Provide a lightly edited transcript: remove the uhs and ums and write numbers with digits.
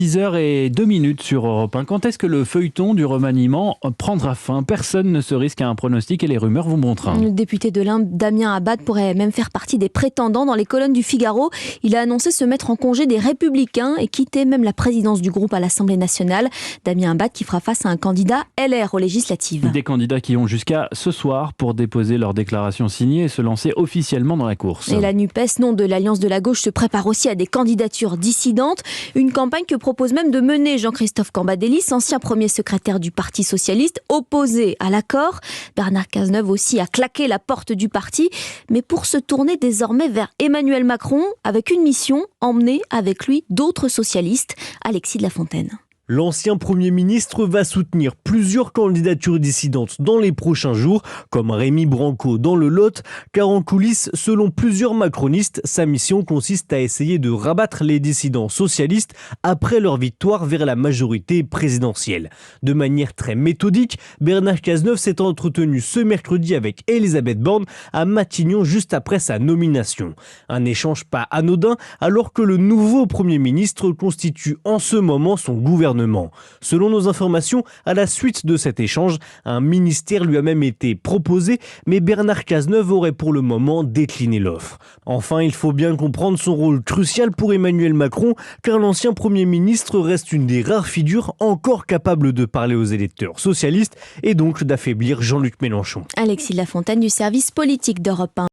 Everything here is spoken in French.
6h02 sur Europe 1. Quand est-ce que le feuilleton du remaniement prendra fin? Personne ne se risque à un pronostic et les rumeurs vont bon train. Le député de l'Ain, Damien Abad, pourrait même faire partie des prétendants dans les colonnes du Figaro. Il a annoncé se mettre en congé des Républicains et quitter même la présidence du groupe à l'Assemblée nationale. Damien Abad qui fera face à un candidat LR aux législatives. Des candidats qui ont jusqu'à ce soir pour déposer leur déclaration signée et se lancer officiellement dans la course. Et la NUPES, nom de l'Alliance de la gauche, se prépare aussi à des candidatures dissidentes. Une campagne que propose même de mener Jean-Christophe Cambadélis, ancien premier secrétaire du Parti socialiste, opposé à l'accord. Bernard Cazeneuve aussi a claqué la porte du parti, mais pour se tourner désormais vers Emmanuel Macron, avec une mission, emmener avec lui d'autres socialistes. Alexis de la Fontaine. L'ancien Premier ministre va soutenir plusieurs candidatures dissidentes dans les prochains jours, comme Rémy Branco dans le Lot, car en coulisses, selon plusieurs macronistes, sa mission consiste à essayer de rabattre les dissidents socialistes après leur victoire vers la majorité présidentielle. De manière très méthodique, Bernard Cazeneuve s'est entretenu ce mercredi avec Elisabeth Borne à Matignon juste après sa nomination. Un échange pas anodin alors que le nouveau Premier ministre constitue en ce moment son gouvernement. Selon nos informations, à la suite de cet échange, un ministère lui a même été proposé, mais Bernard Cazeneuve aurait pour le moment décliné l'offre. Enfin, il faut bien comprendre son rôle crucial pour Emmanuel Macron, car l'ancien Premier ministre reste une des rares figures encore capables de parler aux électeurs socialistes et donc d'affaiblir Jean-Luc Mélenchon. Alexis de la Fontaine du service politique d'Europe 1.